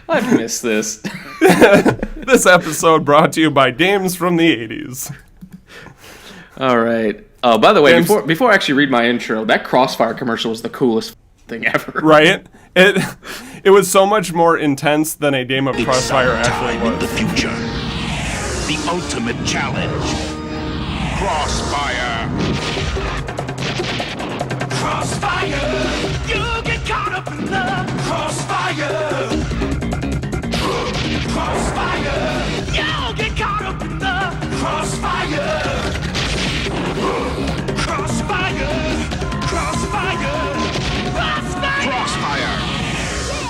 I've missed this. This episode brought to you by Dames from the 80s. All right. Oh, by the way, before I actually read my intro, that Crossfire commercial was the coolest thing ever. Right? It was so much more intense than a game of Crossfire actually was. In the future, the ultimate challenge. Crossfire. Crossfire. You get caught up in the crossfire. Crossfire. You get caught up in the crossfire. Crossfire. Crossfire. Crossfire.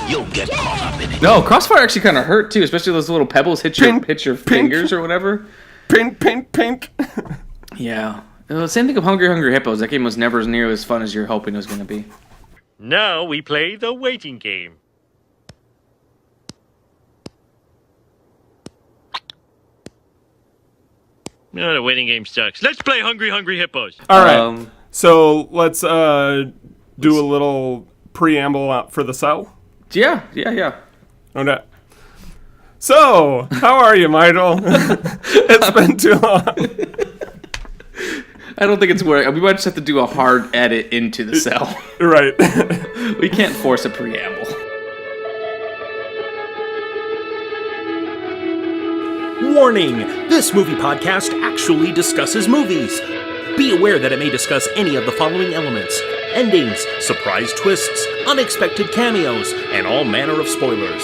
You'll get caught up in it. No, Crossfire actually kind of hurt too, especially those little pebbles hit your fingers or whatever. Pink. Yeah. Same thing of Hungry Hungry Hippos. That game was never as near as fun as you're hoping it was going to be. Now we play the waiting game. No, the waiting game sucks. Let's play Hungry Hungry Hippos. All right. So let's do a little preamble for the cell. Yeah. Okay. So, how are you, Michael? It's been too long. I don't think it's working. We might just have to do a hard edit into the cell. Right. We can't force a preamble. Warning! This movie podcast actually discusses movies. Be aware that it may discuss any of the following elements: endings, surprise twists, unexpected cameos, and all manner of spoilers.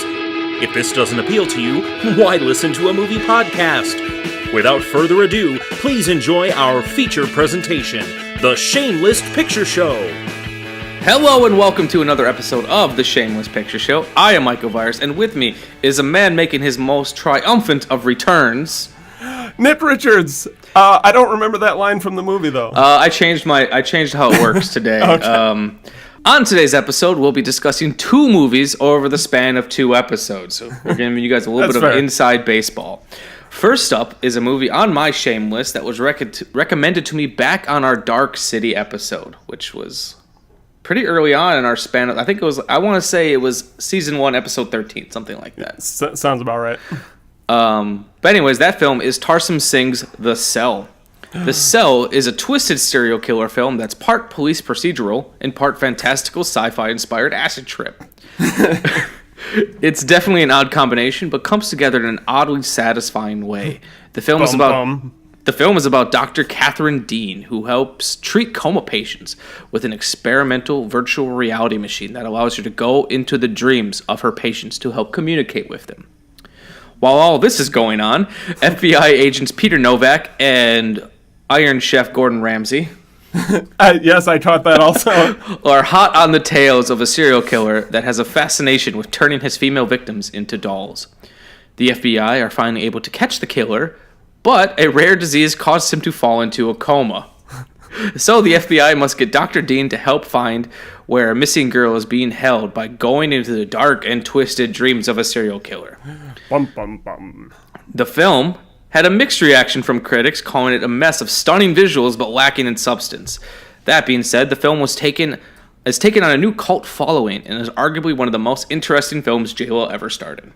If this doesn't appeal to you, why listen to a movie podcast? Without further ado, please enjoy our feature presentation, The Shamelist Picture Show. Hello and welcome to another episode of The Shameless Picture Show. I am Michael Virus, and with me is a man making his most triumphant of returns. Nip Richards. I don't remember that line from the movie though. I changed how it works today. Okay. On today's episode, we'll be discussing two movies over the span of 2 episodes. So we're giving you guys a little bit of inside baseball. First up is a movie on my shame list that was recommended to me back on our Dark City episode, which was pretty early on in our span. I think it was, I want to say it was season 1, episode 13, something like that. Sounds about right. But anyways, that film is Tarsem Singh's The Cell. The Cell is a twisted serial killer film that's part police procedural and part fantastical sci-fi inspired acid trip. It's definitely an odd combination, but comes together in an oddly satisfying way. The film is about Dr. Catherine Deane, who helps treat coma patients with an experimental virtual reality machine that allows her to go into the dreams of her patients to help communicate with them. While all this is going on, FBI agents Peter Novak and Iron Chef Gordon Ramsey yes, I taught that also. are hot on the tails of a serial killer that has a fascination with turning his female victims into dolls. The FBI are finally able to catch the killer, but a rare disease caused him to fall into a coma. So the FBI must get Dr. Deane to help find where a missing girl is being held by going into the dark and twisted dreams of a serial killer. Bum, bum, bum. The film had a mixed reaction from critics, calling it a mess of stunning visuals but lacking in substance. That being said, the film has taken on a new cult following and is arguably one of the most interesting films J-Lo ever started.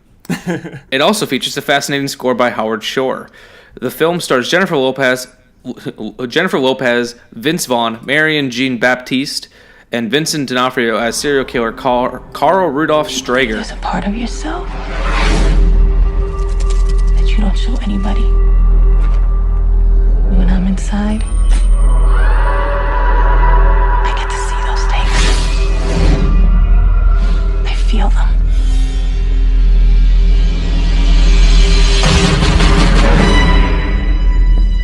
It also features a fascinating score by Howard Shore. The film stars Jennifer Lopez, Vince Vaughn, Marianne Jean-Baptiste, and Vincent D'Onofrio as serial killer Carl Rudolph Stargher. There's a part of yourself that you don't show anybody. When I'm inside, I get to see those things. I feel them.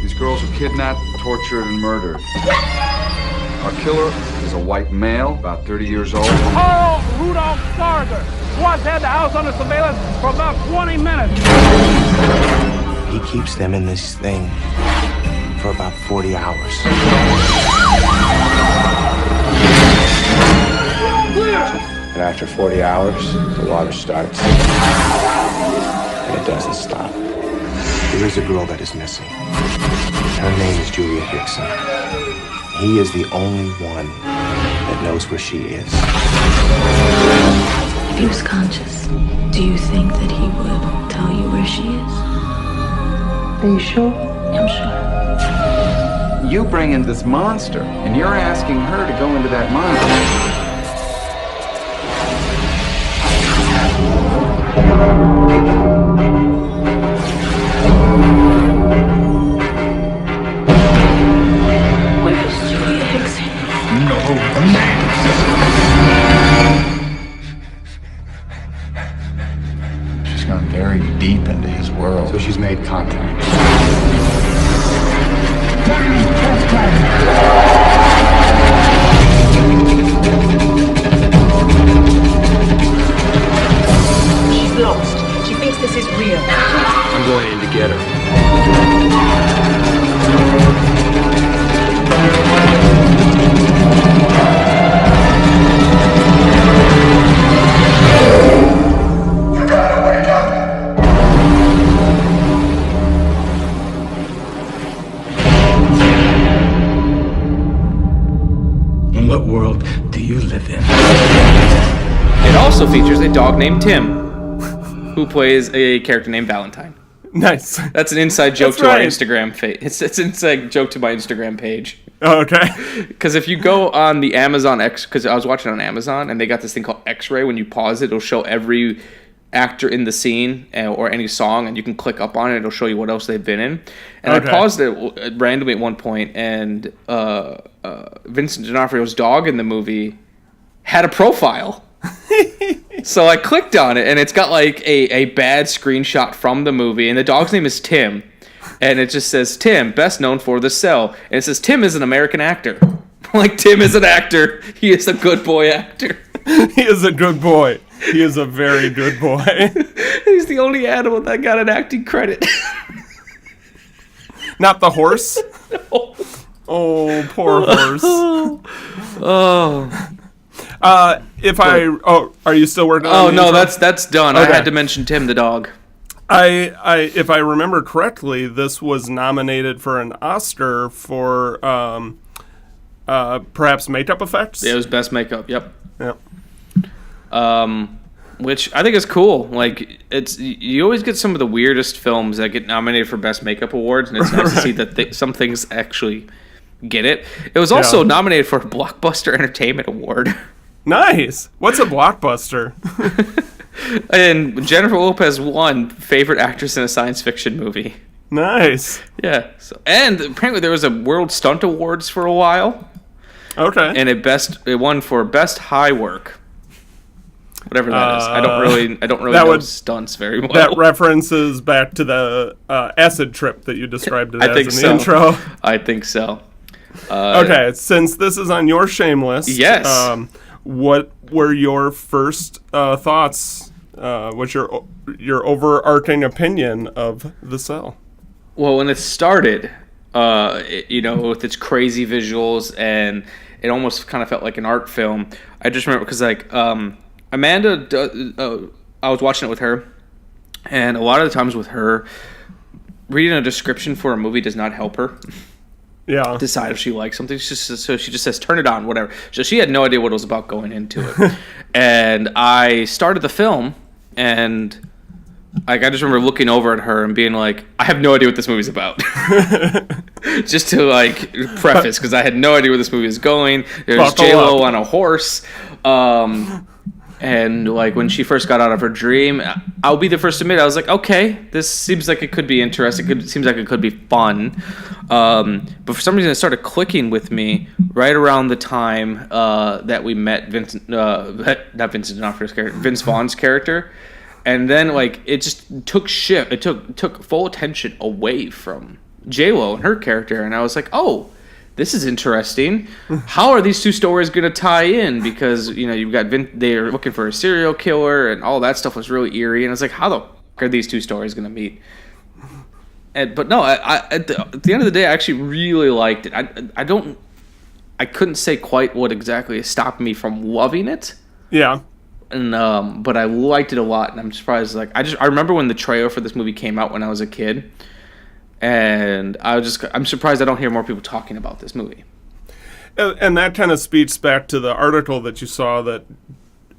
These girls were kidnapped, tortured, and murdered. Our killer is a white male, about 30 years old. Carl Rudolph Stargher once had the house under surveillance for about 20 minutes. He keeps them in this thing for about 40 hours. And after 40 hours, the water starts. And it doesn't stop. There is a girl that is missing. Her name is Julia Hickson. He is the only one that knows where she is. If he was conscious, do you think that he would tell you where she is? Are you sure? I'm sure. You bring in this monster, and you're asking her to go into that monster. Where's Julia Hickson? She's gone very deep into his world. So she's made contact. She's lost. She thinks this is real. I'm going in to get her. In what world do you live in? It also features a dog named Tim, who plays a character named Valentine. Nice. That's an inside joke That's to our right. Instagram page. It's an inside joke to my Instagram page. Oh, okay. Because if you go on the Amazon X, because I was watching it on Amazon, and they got this thing called X-Ray. When you pause it, it'll show every actor in the scene or any song, and you can click up on it. It'll show you what else they've been in. And Okay. I paused it randomly at one point, and Vincent D'Onofrio's dog in the movie had a profile. So I clicked on it, and it's got like a bad screenshot from the movie, and the dog's name is Tim. And it just says, Tim, best known for The Cell. And it says, Tim is an American actor. Like, Tim is an actor. He is a good boy actor. He is a good boy. He is a very good boy. He's the only animal that got an acting credit. Not the horse? Oh, poor horse. Oh. Are you still working on Oh, the no, intro? that's done. Okay. I had to mention Tim the dog. If I remember correctly, this was nominated for an Oscar for perhaps makeup effects. Yeah, it was best makeup. Yep. Yep. Which I think is cool. Like, you always get some of the weirdest films that get nominated for best makeup awards, and it's nice to see that some things actually get it. It was also nominated for a Blockbuster Entertainment Award. Nice. What's a blockbuster? And Jennifer Lopez won favorite actress in a science fiction movie. Nice. Yeah. And apparently there was a World Stunt Awards for a while. Okay. And it won for best high work. Whatever that is. I don't really know stunts very well. That references back to the acid trip that you described it as in the intro. I think so. Okay, since this is on your Shamelist, yes. What were your first thoughts? What's your overarching opinion of The Cell? Well, when it started, with its crazy visuals, and it almost kind of felt like an art film. I just remember because Amanda, I was watching it with her, and a lot of the times with her, reading a description for a movie does not help her. Yeah. Decide if she likes something. So she just says, turn it on, whatever. So she had no idea what was about going into it. And I started the film, and I just remember looking over at her and being like, I have no idea what this movie's about. Just to preface, because I had no idea where this movie is going. There's J-Lo on a horse. And when she first got out of her dream, I'll be the first to admit, I was like, okay, this seems like it could be interesting. It seems like it could be fun. But for some reason, it started clicking with me right around the time that we met Vincent, not Vincent D'Onofrio's character, Vince Vaughn's character. And then, it just took shift. It took full attention away from J-Lo and her character. And I was like, oh, this is interesting. How are these two stories going to tie in? Because, you've got they're looking for a serial killer, and all that stuff was really eerie. And I was like, how the fuck are these two stories going to meet? But no, at the end of the day, I actually really liked it. I couldn't say quite what exactly stopped me from loving it. Yeah. And but I liked it a lot, and I'm surprised. I remember when the trailer for this movie came out when I was a kid. And I'm surprised I don't hear more people talking about this movie. And that kind of speaks back to the article that you saw that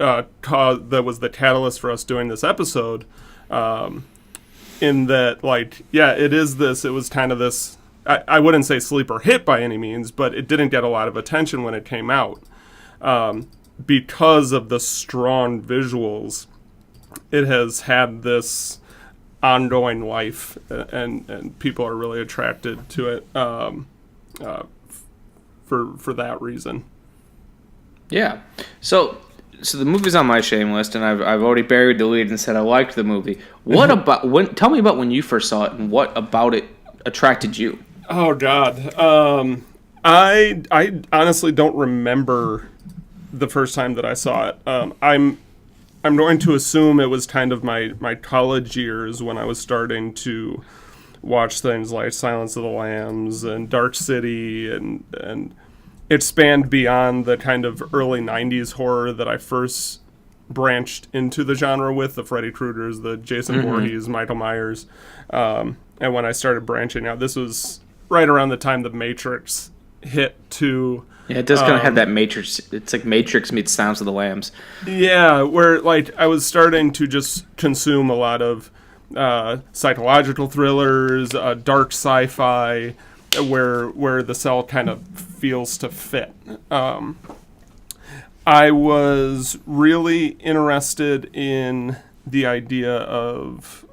that was the catalyst for us doing this episode. In that, like, yeah, it was kind of this, I wouldn't say sleeper hit by any means, but it didn't get a lot of attention when it came out. Because of the strong visuals, it has had this ongoing life, and people are really attracted to it for that reason. Yeah. So the movie's on my shame list, and I've already buried the lead and said I liked the movie. What about tell me about when you first saw it, and what about it attracted you? Oh God, I honestly don't remember the first time that I saw it. I'm going to assume it was kind of my college years when I was starting to watch things like Silence of the Lambs and Dark City, and it spanned beyond the kind of early 90s horror that I first branched into the genre with, the Freddy Kruegers, the Jason Voorhees, Michael Myers. And when I started branching out, this was right around the time The Matrix hit too. Yeah, it does kind of have that Matrix. It's like Matrix meets Silence of the Lambs. Yeah, where like I was starting to just consume a lot of psychological thrillers, dark sci-fi, where the cell kind of feels to fit. I was really interested in the idea of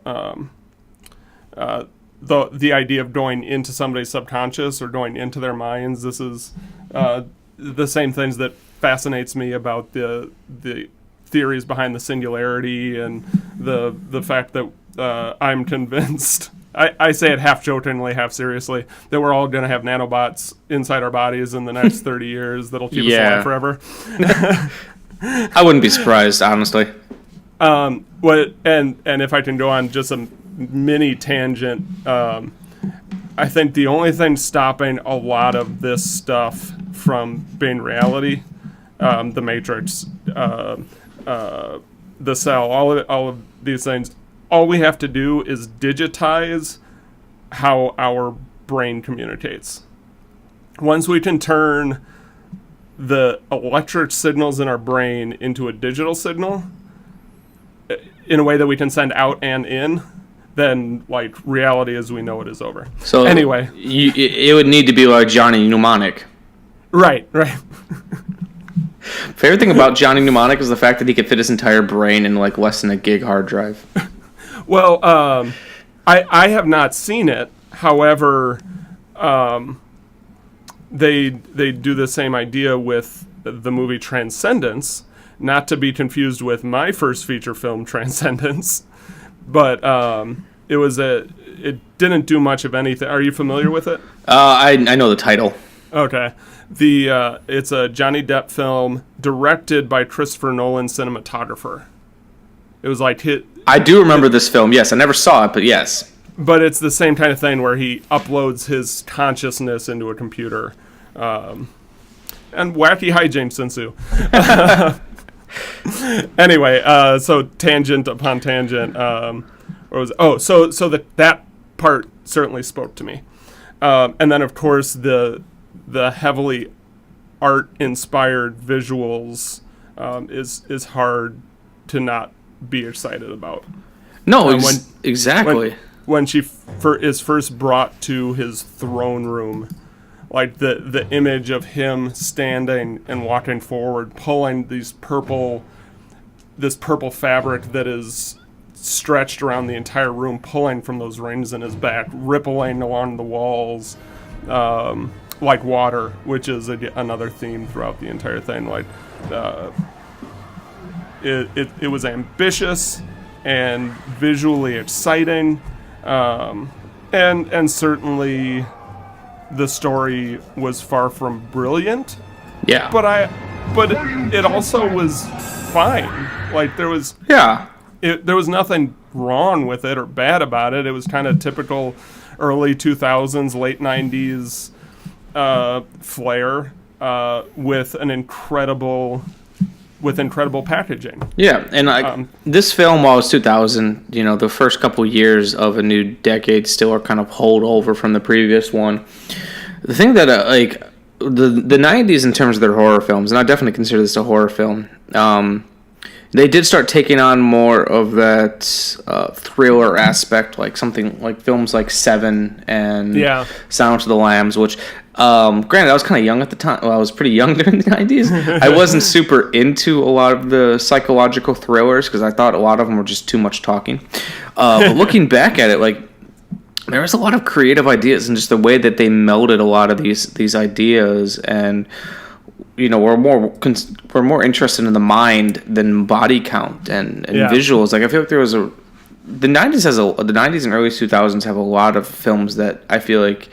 the idea of going into somebody's subconscious or going into their minds. This is the same things that fascinates me about the theories behind the singularity, and the fact that I'm convinced, I say it half jokingly, half seriously, that we're all going to have nanobots inside our bodies in the next 30 years that'll keep us alive forever. I wouldn't be surprised, honestly. And if I can go on just a mini tangent, I think the only thing stopping a lot of this stuff from being reality, the Matrix, the cell, all of these things, all we have to do is digitize how our brain communicates. Once we can turn the electric signals in our brain into a digital signal in a way that we can send out and in, then like reality as we know it is over. So anyway, it would need to be like Johnny Mnemonic. Right. Favorite thing about Johnny Mnemonic is the fact that he could fit his entire brain in like less than a gig hard drive. Well, I have not seen it. However, they do the same idea with the movie Transcendence, not to be confused with my first feature film, Transcendence. But it didn't do much of anything. Are you familiar with it? I know the title. Okay. It's a Johnny Depp film directed by Christopher Nolan's cinematographer. It was like I do remember this film. Yes, I never saw it, but yes. But it's the same kind of thing where he uploads his consciousness into a computer, and wacky hijinks ensue. Anyway, so tangent upon tangent. That part certainly spoke to me, and then of course the heavily art-inspired visuals is hard to not be excited about. No, exactly. When she is first brought to his throne room, like the image of him standing and walking forward, pulling this purple fabric that is stretched around the entire room, pulling from those rings in his back, rippling along the walls, like water, which is another theme throughout the entire thing. Like, it was ambitious and visually exciting, and certainly the story was far from brilliant. Yeah. But it also was fine. Like there was nothing wrong with it or bad about it. It was kind of typical early 2000s, late 90s flair with incredible packaging. Yeah, and this film, while it's 2000, the first couple years of a new decade still are kind of hold over from the previous one. The thing that the 90s in terms of their horror films, and I definitely consider this a horror film, they did start taking on more of that thriller aspect, like something like films like Seven and Silence of the Lambs, which, granted, I was kind of young at the time. Well, I was pretty young during the 90s. I wasn't super into a lot of the psychological thrillers because I thought a lot of them were just too much talking. But looking back at it, like, there was a lot of creative ideas and just the way that they melded a lot of these ideas, and we're more interested in the mind than body count and visuals. Like, I feel like there was the 90s and early 2000s have a lot of films that I feel like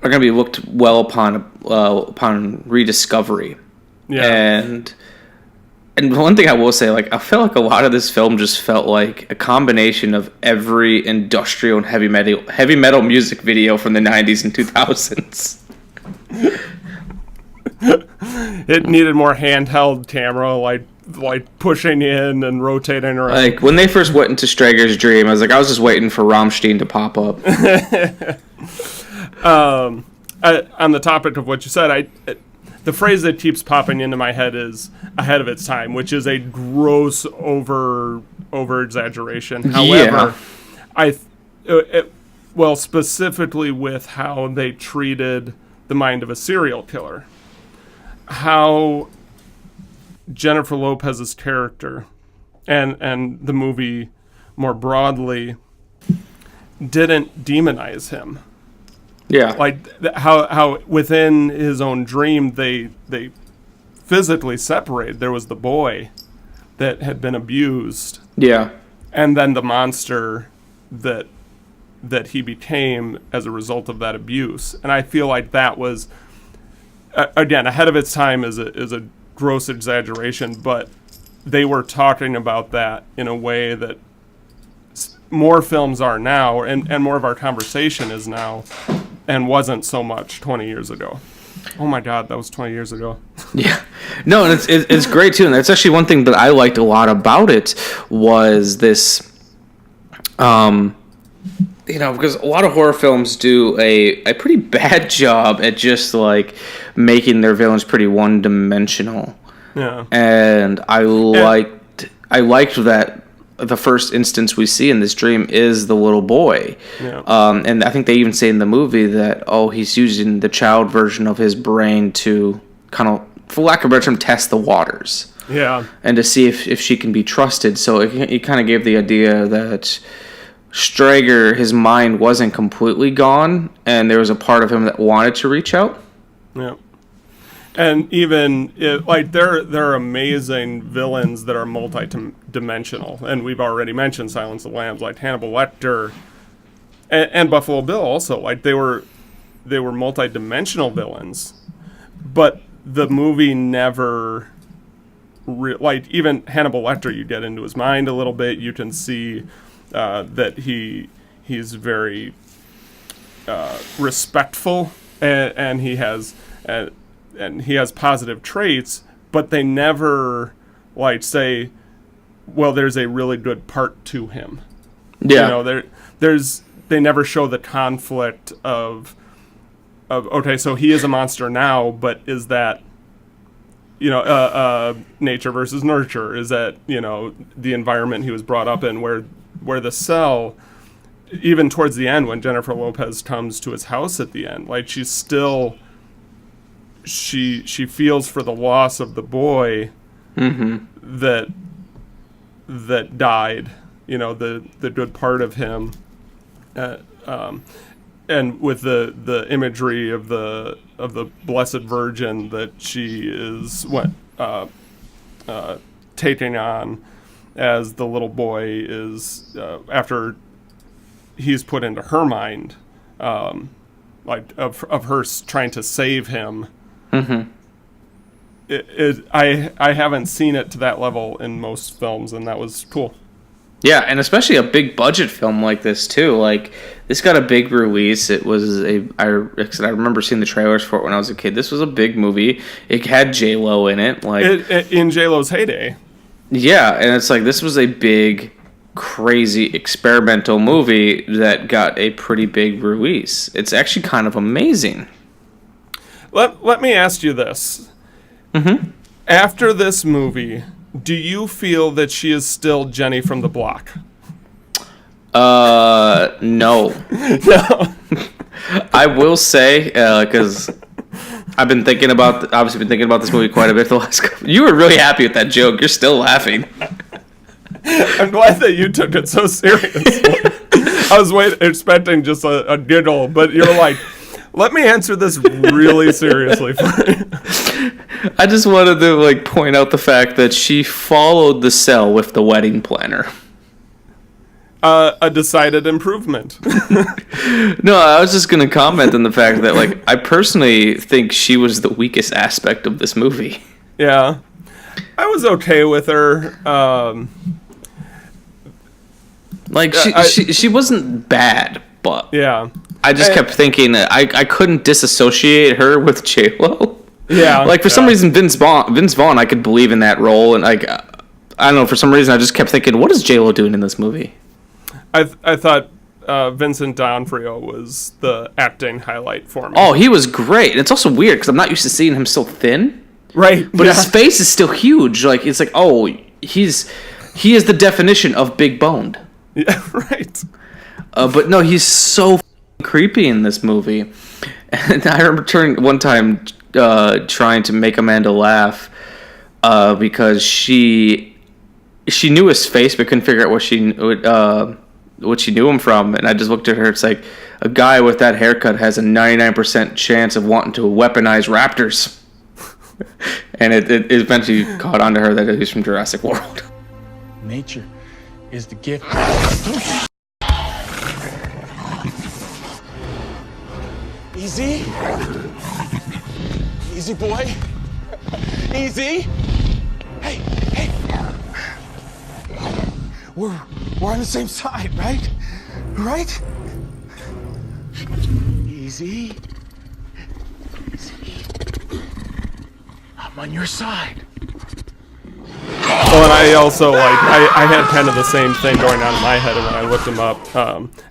are going to be looked well upon rediscovery. Yeah. And one thing I will say, like, I feel like a lot of this film just felt like a combination of every industrial and heavy metal music video from the 90s and 2000s. It needed more handheld camera, like pushing in and rotating around. Like, when they first went into Stargher's dream, I was just waiting for Rammstein to pop up. On the topic of what you said, the phrase that keeps popping into my head is ahead of its time, which is a gross over exaggeration. However, specifically with how they treated the mind of a serial killer, how Jennifer Lopez's character and the movie more broadly didn't demonize him. Yeah. Like how within his own dream they physically separated. There was the boy that had been abused. Yeah. And then the monster that he became as a result of that abuse. And I feel like that was again, ahead of its time is a gross exaggeration, but they were talking about that in a way that more films are now, and more of our conversation is now, and wasn't so much 20 years ago. Oh my God, that was 20 years ago. Yeah. No, and it's great too, and that's actually one thing that I liked a lot about it was this, because a lot of horror films do a pretty bad job at just like making their villains pretty one-dimensional. Yeah. And I liked that the first instance we see in this dream is the little boy. Yeah. And I think they even say in the movie that, he's using the child version of his brain to kind of, for lack of a better term, test the waters. Yeah. And to see if she can be trusted. So it kind of gave the idea that Stargher, his mind wasn't completely gone, and there was a part of him that wanted to reach out. Yeah. And even there are amazing villains that are multi-dimensional, and we've already mentioned Silence of the Lambs, like Hannibal Lecter, and Buffalo Bill also. Like they were multi-dimensional villains, but the movie never even Hannibal Lecter. You get into his mind a little bit, you can see that he's very respectful, and he has. And he has positive traits, but they never say, well, there's a really good part to him. Yeah. They never show the conflict of okay, so he is a monster now, but is that nature versus nurture? Is that the environment he was brought up in, where the cell, even towards the end when Jennifer Lopez comes to his house at the end, like she's still. She feels for the loss of the boy that died, the good part of him, and with the imagery of the Blessed Virgin that she is taking on as the little boy is after he's put into her mind, of her trying to save him. Mm-hmm. I haven't seen it to that level in most films, and that was cool. Yeah, and especially a big budget film like this too. Like this got a big release. It was I remember seeing the trailers for it when I was a kid. This was a big movie. It had J-Lo in it, in J-Lo's heyday. Yeah, and it's like this was a big, crazy experimental movie that got a pretty big release. It's actually kind of amazing. Let me ask you this. Mm-hmm. After this movie, Do you feel that she is still Jenny from the block? No. No. I will say, because I've been thinking about, obviously been thinking about this movie quite a bit the last couple. You were really happy with that joke. You're still laughing. I'm glad that you took it so seriously. I was expecting just a giggle, but you're like, let me answer this really seriously for you. I just wanted to like point out the fact that she followed the cell with the wedding planner. A decided improvement. No, I was just going to comment on the fact that like I personally think she was the weakest aspect of this movie. Yeah. I was okay with her. Like she wasn't bad, but yeah. I just kept thinking that I couldn't disassociate her with J-Lo. Yeah. Like for some reason Vince Vaughn I could believe in that role, and like I don't know, for some reason I just kept thinking, what is J-Lo doing in this movie? I thought Vincent D'Onofrio was the acting highlight for me. Oh, he was great. And it's also weird because I'm not used to seeing him so thin. Right. But his face is still huge. Like it's like, oh, he is the definition of big boned. Yeah, right. But no, he's so creepy in this movie. And I remember one time trying to make Amanda laugh because she knew his face but couldn't figure out what she knew him from. And I just looked at her. It's like, a guy with that haircut has a 99% chance of wanting to weaponize raptors. And it eventually caught on to her that he's from Jurassic World. Nature is the gift. Easy. Easy, boy. Easy. Hey. We're on the same side, right? Right? Easy. I'm on your side. Oh, and I also I had kind of the same thing going on in my head when I looked him up.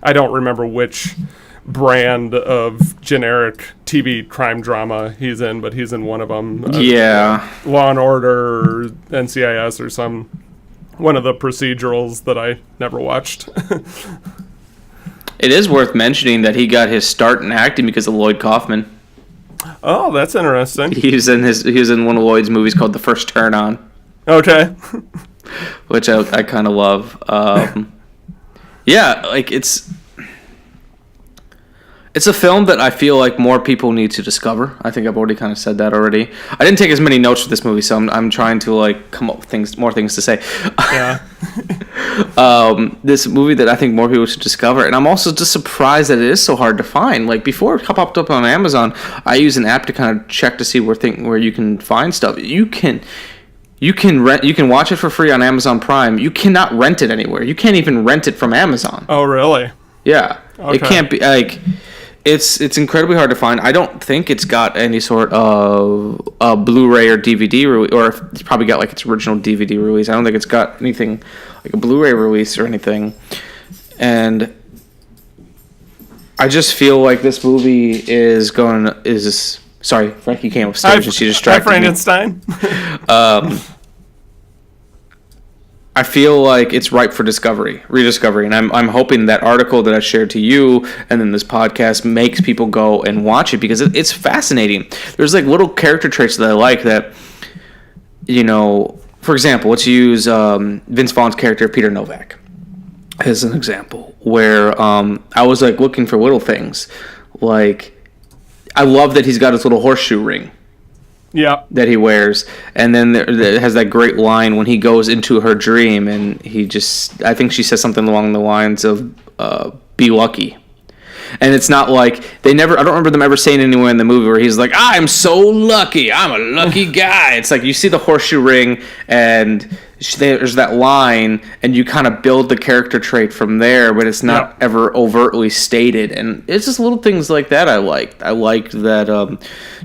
I don't remember which brand of generic TV crime drama he's in, but he's in one of them. Yeah. Law and Order, or NCIS, or one of the procedurals that I never watched. It is worth mentioning that he got his start in acting because of Lloyd Kaufman. Oh, that's interesting. He was in one of Lloyd's movies called The First Turn On. Okay. Which I kind of love. Yeah, like it's a film that I feel like more people need to discover. I think I've already kind of said that already. I didn't take as many notes for this movie, so I'm trying to like come up with more things to say. Yeah. This movie that I think more people should discover, and I'm also just surprised that it is so hard to find. Like before it popped up on Amazon, I use an app to kind of check to see where you can find stuff. You can watch it for free on Amazon Prime. You cannot rent it anywhere. You can't even rent it from Amazon. Oh, really? Yeah. Okay. It can't be like it's incredibly hard to find. I don't think it's got any sort of Blu-ray or DVD release, or it's probably got like its original DVD release. I don't think it's got anything like a Blu-ray release or anything. And I just feel like this movie is sorry, Frankie came upstairs and she distracted me. Frankenstein. I feel like it's ripe for rediscovery, and I'm hoping that article that I shared to you and then this podcast makes people go and watch it because it's fascinating. There's like little character traits that I like that, for example, let's use Vince Vaughn's character Peter Novak as an example, where I was like looking for little things, like I love that he's got his little horseshoe ring. Yeah. That he wears, and then it has that great line when he goes into her dream, and I think she says something along the lines of "Be lucky," and it's not like I don't remember them ever saying anywhere in the movie where he's like, "I'm so lucky, I'm a lucky guy." It's like you see the horseshoe ring, and there's that line, and you kind of build the character trait from there, but it's not ever overtly stated, and it's just little things like that I liked. I liked that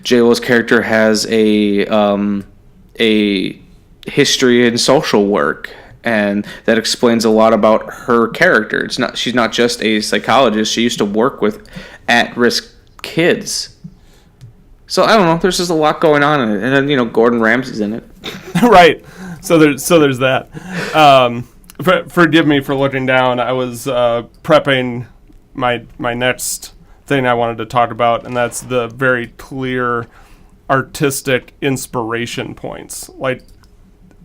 J-Lo's character has a history in social work, and that explains a lot about her character. She's not just a psychologist. She used to work with at-risk kids. So I don't know. There's just a lot going on in it, and then Gordon Ramsay's in it. Right. So there's that. Forgive me for looking down. I was prepping my next thing I wanted to talk about, and that's the very clear artistic inspiration points, like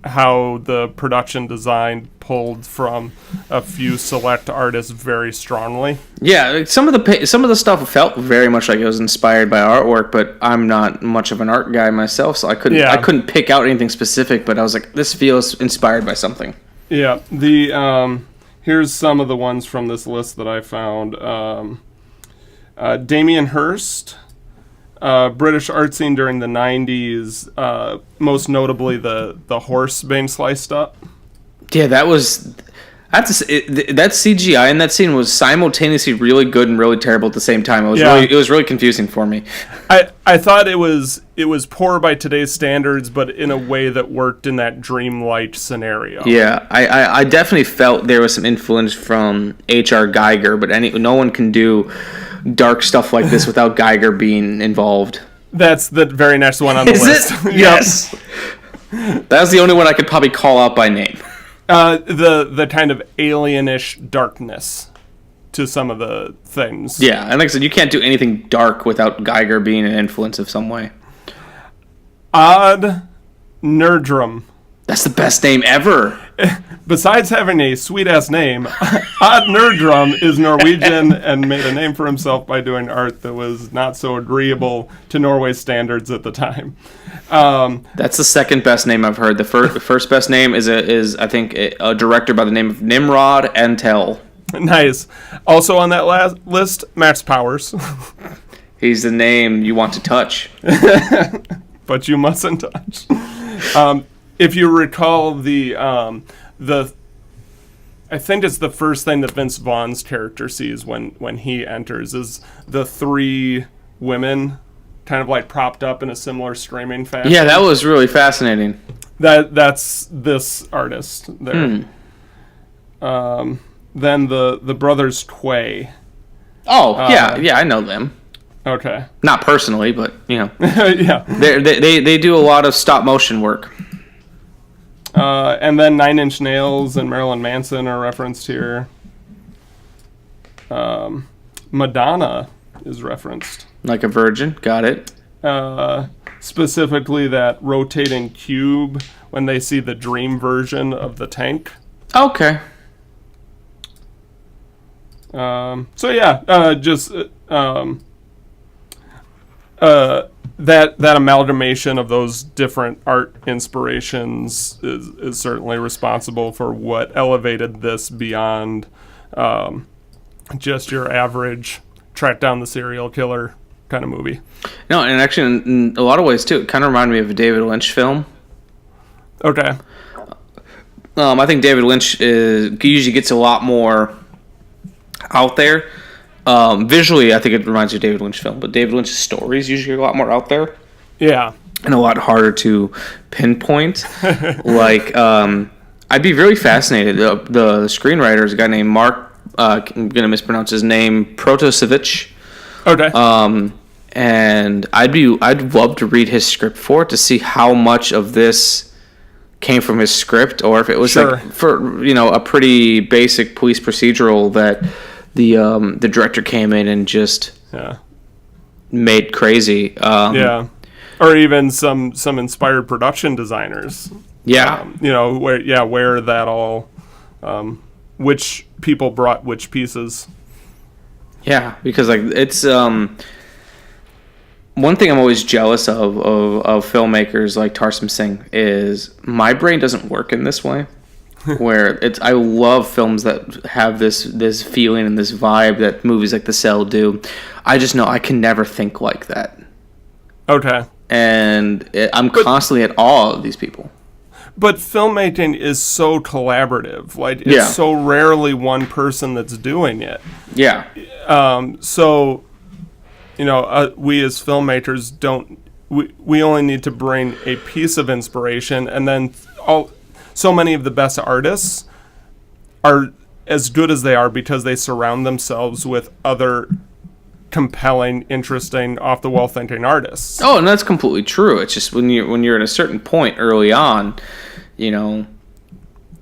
how the production design pulled from a few select artists very strongly. Yeah, some of the stuff felt very much like it was inspired by artwork, but I'm not much of an art guy myself, so I couldn't pick out anything specific. But I was like, this feels inspired by something. Yeah, the here's some of the ones from this list that I found. Damien Hirst, British art scene during the 90s, most notably the horse being sliced up. Yeah, that CGI in that scene was simultaneously really good and really terrible at the same time. It was really confusing for me. I thought it was poor by today's standards, but in a way that worked in that dreamlike scenario. Yeah, I definitely felt there was some influence from H.R. Geiger, but no one can do dark stuff like this without Geiger being involved. That's the very next one on the list. Is it? Yes. That's the only one I could probably call out by name. The kind of alienish darkness to some of the things. Yeah, and like I said, you can't do anything dark without Geiger being an influence of some way. Odd Nerdrum. That's the best name ever. Besides having a sweet-ass name, Odd Nerdrum is Norwegian and made a name for himself by doing art that was not so agreeable to Norway's standards at the time. That's the second best name I've heard. The first best name is I think a director by the name of Nimrod Antel. Nice. Also on that last list, Max Powers. He's the name you want to touch. But you mustn't touch. If you recall the I think it's the first thing that Vince Vaughn's character sees when he enters is the three women kind of like propped up in a similar streaming fashion. Yeah, that was really fascinating. That's this artist there. Then the brothers Quay. Oh, yeah, I know them. Okay. Not personally, but you know. Yeah. They do a lot of stop motion work. And then Nine Inch Nails and Marilyn Manson are referenced here. Madonna is referenced. Like a virgin, got it. Specifically that rotating cube when they see the dream version of the tank. Okay. That amalgamation of those different art inspirations is certainly responsible for what elevated this beyond just your average track down the serial killer kind of movie. No, and actually in a lot of ways too, it kind of reminded me of a David Lynch film. Okay. I think David Lynch usually gets a lot more out there. Visually, I think it reminds you of a David Lynch film, but David Lynch's stories usually are a lot more out there. Yeah. And a lot harder to pinpoint. Like, I'd be really fascinated. The screenwriter is a guy named Mark, I'm going to mispronounce his name, Protosevich. Okay. And I'd love to read his script for it to see how much of this came from his script, or if it was like for a pretty basic police procedural that the director came in and just made crazy. Or even some inspired production designers. Yeah. Where that all, which people brought which pieces. Yeah, because like it's one thing I'm always jealous of filmmakers like Tarsem Singh is my brain doesn't work in this way. Where I love films that have this feeling and this vibe that movies like The Cell do. I just know I can never think like that. Okay. And I'm constantly at awe of these people. But filmmaking is so collaborative. Like, it's so rarely one person that's doing it. Yeah. So, we as filmmakers we only need to bring a piece of inspiration, and then so many of the best artists are as good as they are because they surround themselves with other compelling, interesting, off-the-wall thinking artists. Oh, and that's completely true. It's just when you're at a certain point early on, you know,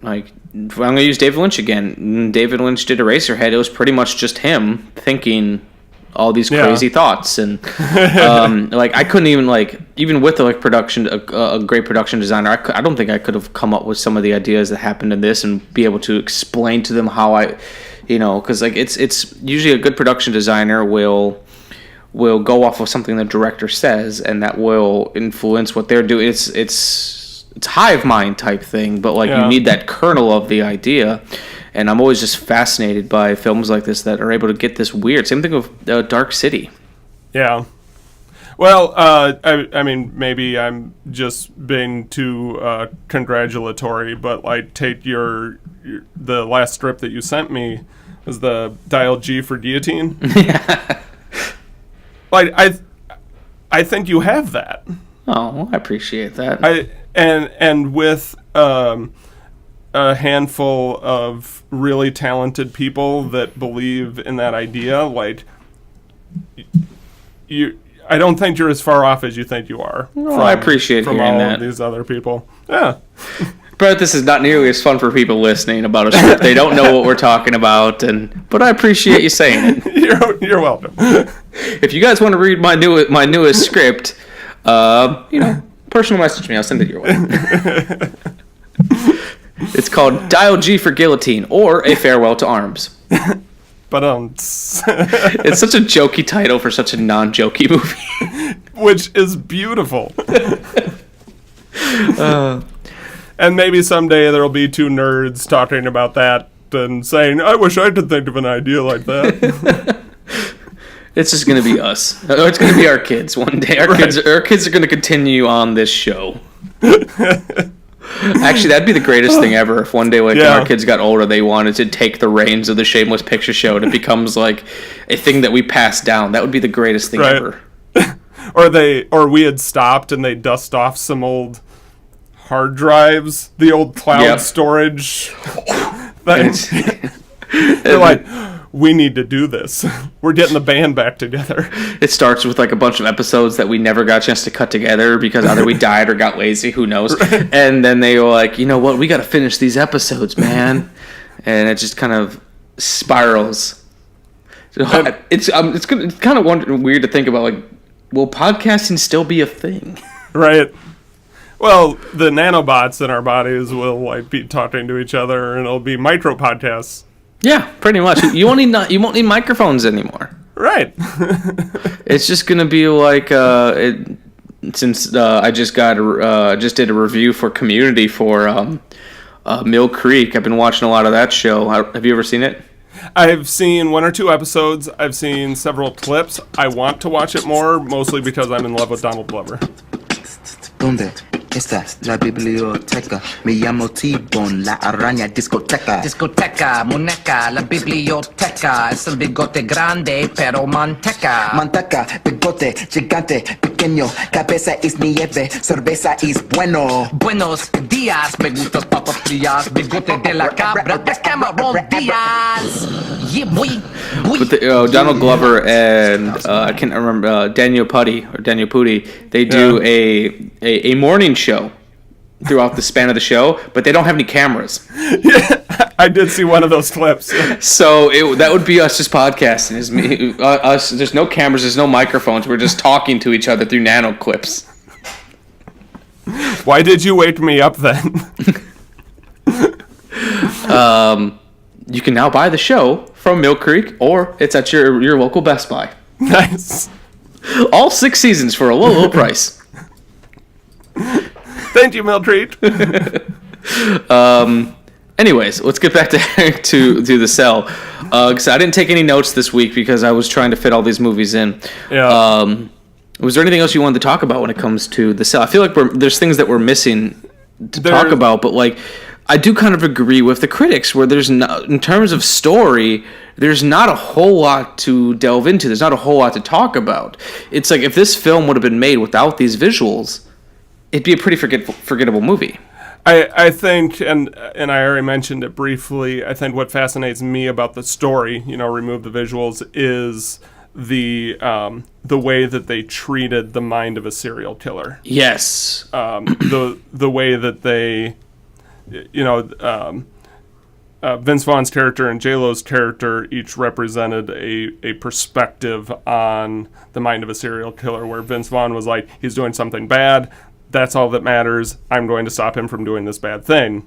like, I'm going to use David Lynch again. David Lynch did Eraserhead. It was pretty much just him thinking all these crazy thoughts. And, like, I couldn't even, like, even with, like, production, a great production designer, I don't think I could have come up with some of the ideas that happened in this and be able to explain to them how I, you know, because, like, it's usually a good production designer will go off of something the director says, and that will influence what they're doing. It's hive mind type thing, but like you need that kernel of the idea. And I'm always just fascinated by films like this that are able to get this weird. Same thing with Dark City. Yeah. Well, I mean, maybe I'm just being too congratulatory, but like, take the last strip that you sent me was the Dial G for Guillotine. Yeah. Like, I think you have that. Oh, well, I appreciate that. And with a handful of really talented people that believe in that idea, like, I don't think you're as far off as you think you are. Well, I appreciate from hearing all that. Of these other people. Yeah. But this is not nearly as fun for people listening about a script. They don't know what we're talking about, but I appreciate you saying it. You're welcome. If you guys want to read my newest script, you know, personal message me. I'll send it your way. It's called Dial G for Guillotine, or A Farewell to Arms. But it's such a jokey title for such a non-jokey movie, which is beautiful. And maybe someday there'll be two nerds talking about that and saying, I wish I could think of an idea like that. It's just going to be us. It's going to be our kids one day. Our kids are going to continue on this show. Actually, that'd be the greatest thing ever if one day, like, when our kids got older, they wanted to take the reins of the Shameless Picture Show and it becomes like a thing that we pass down. That would be the greatest thing ever. Or we had stopped and they dust off some old hard drives, the old cloud storage things. They're like, we need to do this. We're getting the band back together. It starts with like a bunch of episodes that we never got a chance to cut together because either we died or got lazy, who knows. Right. And then they were like, you know what, we got to finish these episodes, man. And it just kind of spirals. It's kind of weird to think about, like, will podcasting still be a thing? Right. Well, the nanobots in our bodies will like be talking to each other, and it'll be micro podcasts. Yeah, pretty much. You won't need microphones anymore. Right. It's just gonna be like since I just did a review for Community for Mill Creek. I've been watching a lot of that show. Have you ever seen it? I've seen 1 or 2 episodes. I've seen several clips. I want to watch it more, mostly because I'm in love with Donald Glover. ¿Dónde está la biblioteca? Me llamo T-Bone, la araña discoteca. Discoteca, muñeca, la biblioteca. Es el bigote grande, pero manteca. Manteca, bigote, gigante, pequeño. Cabeza es nieve, cerveza es bueno. Buenos días, me gustas papas frías. Bigote de la cabra, de Cameron Díaz. Yeah, boy. But Donald Glover and I can't remember Daniel Pudi. They do a morning show throughout the span of the show, but they don't have any cameras. Yeah, I did see one of those clips. So that would be us just podcasting. Is me, us. There's no cameras. There's no microphones. We're just talking to each other through nano clips. Why did you wake me up then? You can now buy the show from Mill Creek, or it's at your local Best Buy. Nice. All 6 seasons for a low price. Thank you, Mill Creek. Anyways, let's get back to The Cell. Because I didn't take any notes this week because I was trying to fit all these movies in. Yeah. Was there anything else you wanted to talk about when it comes to The Cell? I feel like there's things that we're missing to talk about, but like, I do kind of agree with the critics where there's not, in terms of story, there's not a whole lot to delve into. There's not a whole lot to talk about. It's like if this film would have been made without these visuals, it'd be a pretty forgettable movie. I think, and I already mentioned it briefly, I think what fascinates me about the story, remove the visuals, is the way that they treated the mind of a serial killer. Yes. The way that they Vince Vaughn's character and J-Lo's character each represented a perspective on the mind of a serial killer, where Vince Vaughn was like, he's doing something bad, that's all that matters, I'm going to stop him from doing this bad thing.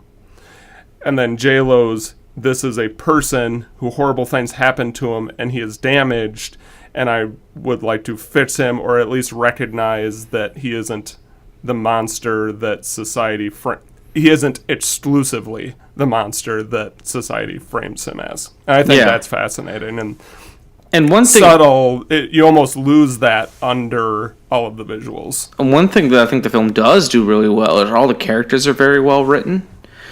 And then J-Lo's, this is a person who horrible things happen to him and he is damaged, and I would like to fix him, or at least recognize that he isn't the monster that society he isn't exclusively the monster that society frames him as. And I think that's fascinating. And one thing, subtle, you almost lose that under all of the visuals. And one thing that I think the film does do really well is all the characters are very well written.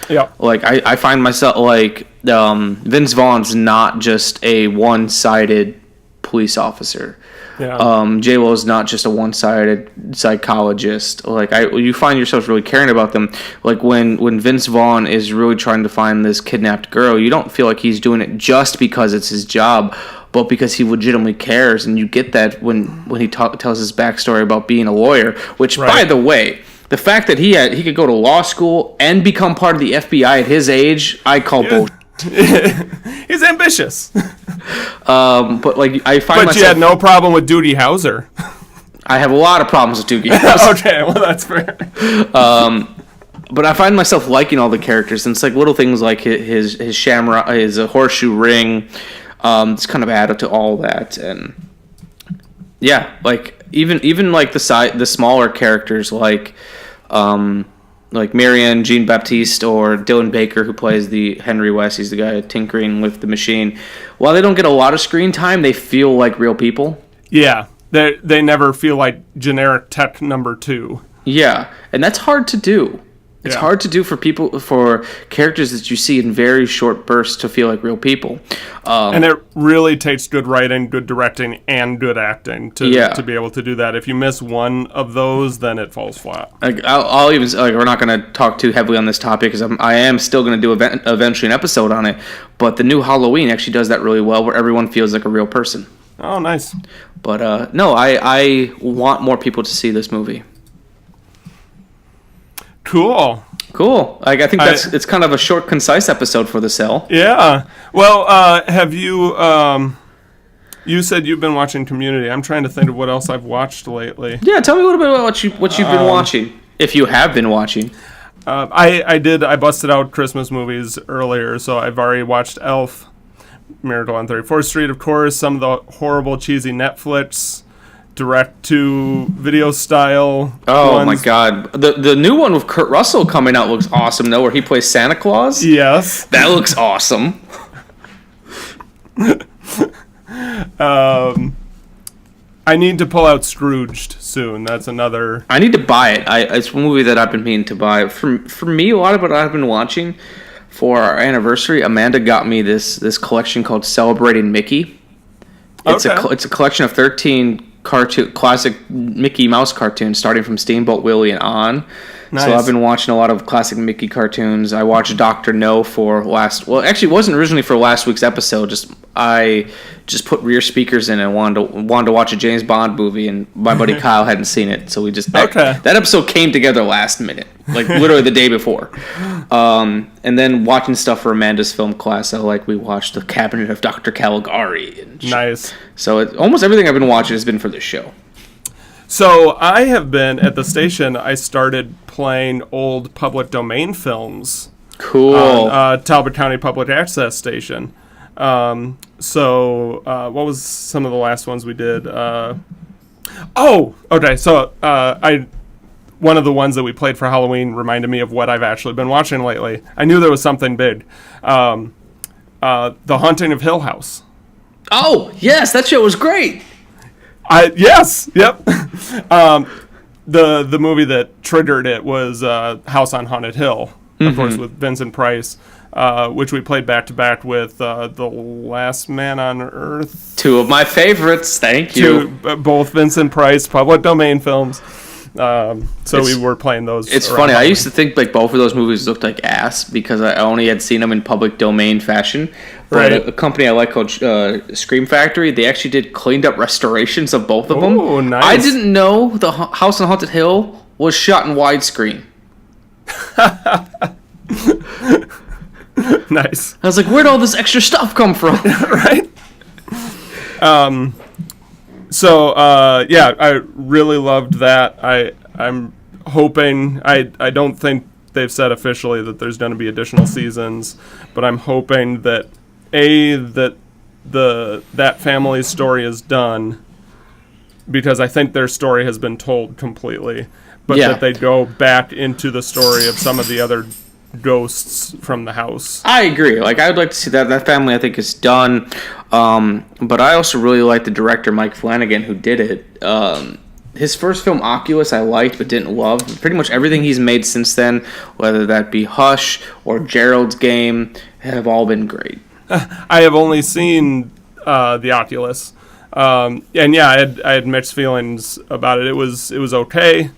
Yeah. Like, I find myself, like, Vince Vaughn's not just a one-sided police officer. Yeah. J-Lo's not just a one-sided psychologist. Like, you find yourself really caring about them. Like, when Vince Vaughn is really trying to find this kidnapped girl, you don't feel like he's doing it just because it's his job, but because he legitimately cares. And you get that when he tells his backstory about being a lawyer, which, by the way, the fact that he could go to law school and become part of the FBI at his age, I call bullshit. He's ambitious. But like I find myself, you had no problem with Doogie Howser. I have a lot of problems with Doogie Howser. Okay, well that's fair. But I find myself liking all the characters, and it's like little things like his shamrock, his horseshoe ring. It's kind of added to all that, and yeah, like even like the smaller characters like Marianne, Jean-Baptiste, or Dylan Baker, who plays the Henry West. He's the guy tinkering with the machine. While they don't get a lot of screen time, they feel like real people. Yeah, they never feel like generic tech number 2. Yeah, and that's hard to do. It's hard to do for characters that you see in very short bursts to feel like real people. And it really takes good writing, good directing, and good acting to be able to do that. If you miss one of those, then it falls flat. Like, I'll even we're not going to talk too heavily on this topic because I am still going to do eventually an episode on it. But the new Halloween actually does that really well, where everyone feels like a real person. Oh, nice. But no, I want more people to see this movie. Cool. Like, I think it's kind of a short, concise episode for The Cell. Yeah. Well, have you? You said you've been watching Community. I'm trying to think of what else I've watched lately. Yeah, tell me a little bit about what you've been watching, if you have been watching. I busted out Christmas movies earlier, so I've already watched Elf, Miracle on 34th Street, of course. Some of the horrible, cheesy Netflix direct-to-video style ones. My God. The new one with Kurt Russell coming out looks awesome, though, where he plays Santa Claus. Yes. That looks awesome. I need to pull out Scrooged soon. That's another... I need to buy it. It's a movie that I've been meaning to buy. For me, a lot of what I've been watching, for our anniversary, Amanda got me this collection called Celebrating Mickey. It's a collection of 13 classic Mickey Mouse cartoons, starting from Steamboat Willie and on. Nice. So I've been watching a lot of classic Mickey cartoons. I watched Dr. No for actually it wasn't originally for last week's episode. I just put rear speakers in and wanted to watch a James Bond movie, and my buddy Kyle hadn't seen it, so we just that episode came together last minute, like literally the day before. And then watching stuff for Amanda's film class, we watched The Cabinet of Dr. Caligari. Nice. So almost everything I've been watching has been for this show. So I have been at the station. I started playing old public domain films. Cool. On Talbot County Public Access Station. So what was some of the last ones we did? Okay. So one of the ones that we played for Halloween reminded me of what I've actually been watching lately. I knew there was something big. The Haunting of Hill House. Oh yes, that show was great. Yes. Yep. The movie that triggered it was House on Haunted Hill, of course, with Vincent Price, which we played back to back with The Last Man on Earth. Two of my favorites. Thank you. Both Vincent Price public domain films. So we were playing those. It's funny. I used to think both of those movies looked like ass because I only had seen them in public domain fashion. But a company I like called Scream Factory, they actually did cleaned up restorations of both of them. Oh, nice. I didn't know the House on Haunted Hill was shot in widescreen. Nice. I was like, where'd all this extra stuff come from? Right? So I really loved that. I'm hoping, I don't think they've said officially that there's going to be additional seasons, but I'm hoping that that family's story is done, because I think their story has been told completely, but that they go back into the story of some of the other ghosts from the house. I agree. Like, I would like to see that family, I think, is done. But I also really like the director, Mike Flanagan, who did it. His first film, Oculus, I liked but didn't love. Pretty much everything he's made since then, whether that be Hush or Gerald's Game, have all been great. I have only seen the Oculus. And yeah, I had mixed feelings about it. It was okay.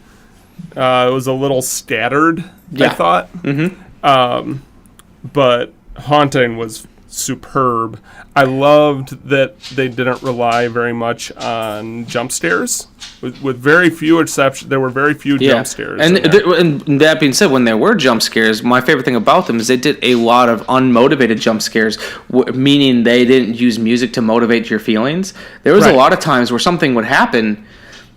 It was a little scattered, I thought. Mm-hmm. But Haunting was superb. I loved that they didn't rely very much on jump scares. With very few exceptions, there were very few jump scares. And that being said, when there were jump scares, my favorite thing about them is they did a lot of unmotivated jump scares, meaning they didn't use music to motivate your feelings. There was a lot of times where something would happen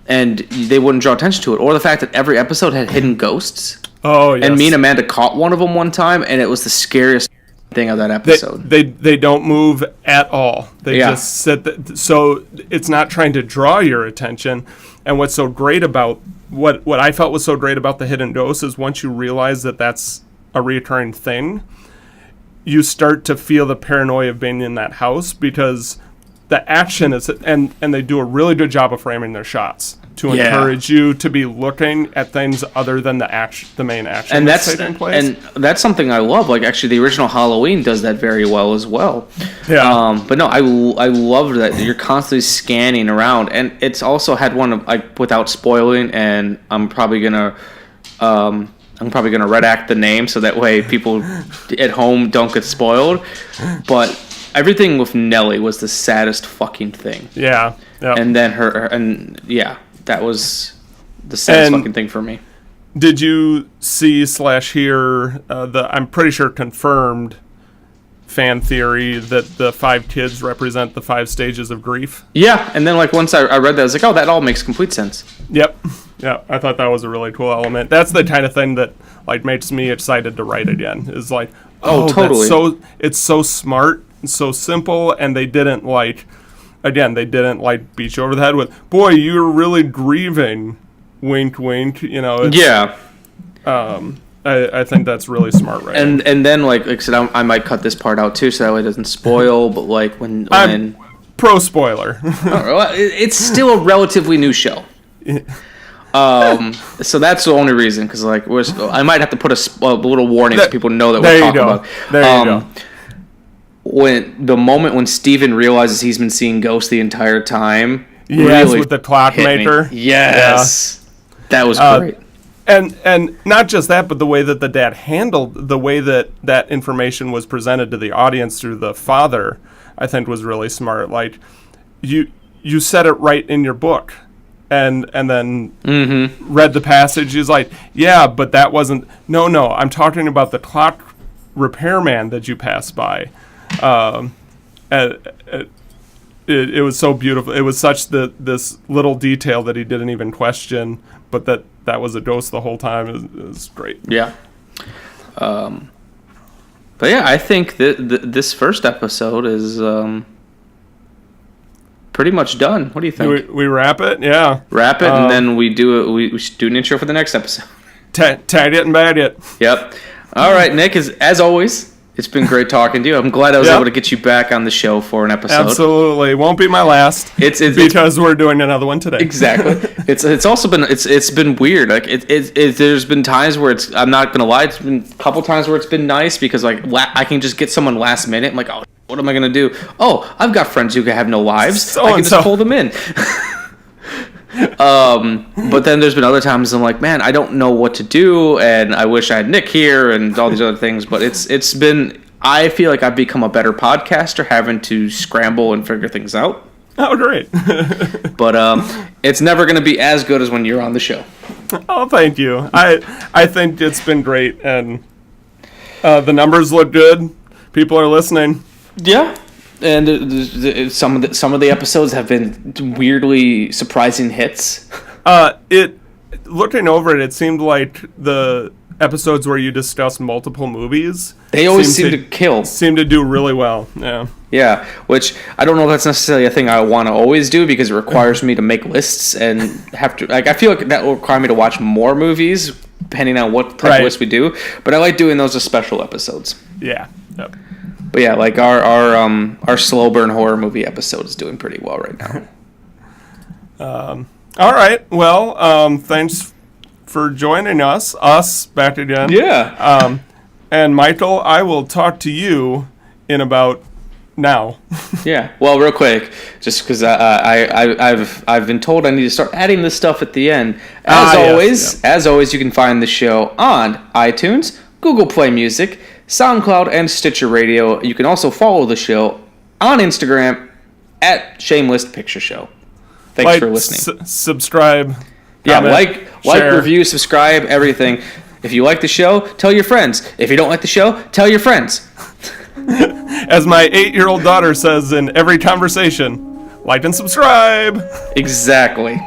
and they wouldn't draw attention to it, or the fact that every episode had hidden ghosts. Oh, yes. And me and Amanda caught one of them one time, and it was the scariest thing of that episode. They don't move at all. They just sit. So it's not trying to draw your attention. And what's so great about what I felt was so great about the hidden ghosts is once you realize that that's a reoccurring thing, you start to feel the paranoia of being in that house, because the action is, and they do a really good job of framing their shots to encourage you to be looking at things other than the main action. And that's something I love. Like, actually, the original Halloween does that very well as well. Yeah. But no, I love that you're constantly scanning around, and it's also had one of, like, without spoiling, and I'm probably gonna redact the name so that way people at home don't get spoiled. But everything with Nellie was the saddest fucking thing. Yeah. And then that was the saddest fucking thing for me. Did you see/hear the, I'm pretty sure confirmed, fan theory that the 5 kids represent the 5 stages of grief? Yeah, and then like once I read that, I was like, oh, that all makes complete sense. Yep. Yeah, I thought that was a really cool element. That's the kind of thing that like makes me excited to write again. Is like, totally. It's so smart, and so simple, and they didn't beat you over the head with, boy, you're really grieving, wink, wink. You know. I think that's really smart, right? And then like I said, I might cut this part out too, so that way it doesn't spoil. But like when I'm pro spoiler. It's still a relatively new show. So that's the only reason, because like I might have to put a little warning so people know that we're talking about. There you go. When the moment when Steven realizes he's been seeing ghosts the entire time, really with the clockmaker, that was great. And not just that, but the way that the dad handled the way that information was presented to the audience through the father, I think was really smart. Like you said it right in your book, and then read the passage. He's like, yeah, but that wasn't. No, I'm talking about the clock repairman that you passed by. It was so beautiful. It was such this little detail that he didn't even question, but that was a ghost the whole time. It was great. Yeah. But yeah, I think that this first episode is pretty much done. What do you think? We wrap it? Yeah. Wrap it, and then we do should do an intro for the next episode. Tag it and bag it. Yep. All right, Nick, as always, it's been great talking to you. I'm glad I was able to get you back on the show for an episode. Absolutely. It won't be my last. It's because we're doing another one today. Exactly. It's also been it's been weird. Like there's been times where I'm not gonna lie, it's been a couple times where it's been nice because like I can just get someone last minute. I'm like, oh, what am I gonna do? Oh, I've got friends who have no lives. I can just pull them in. But then there's been other times I'm like, man, I don't know what to do, and I wish I had Nick here and all these other things. But it's been, I feel like I've become a better podcaster having to scramble and figure things out. Oh, great. But it's never going to be as good as when you're on the show. Oh, thank you. I think it's been great, and the numbers look good. people are listening. Yeah. And some of the episodes have been weirdly surprising hits. Looking over it seemed like the episodes where you discuss multiple movies, they always seem to seem to do really well. Yeah, which I don't know if that's necessarily a thing I want to always do, because it requires me to make lists and have to, like, I feel like that will require me to watch more movies depending on what type of list we do, but I like doing those as special episodes. Yeah. Yep. But yeah, like our slow burn horror movie episode is doing pretty well right now. All right. Well, thanks for joining us back again. Yeah. And Michael, I will talk to you in about now. Yeah. Well, real quick, just because I've been told I need to start adding this stuff at the end. As always, you can find the show on iTunes, Google Play Music, SoundCloud, and Stitcher Radio. You can also follow the show on Instagram at Shameless Picture Show. Thanks for listening. Subscribe. Yeah, comment, like, review, subscribe, everything. If you like the show, tell your friends. If you don't like the show, tell your friends. As my 8-year-old daughter says in every conversation, like and subscribe. Exactly.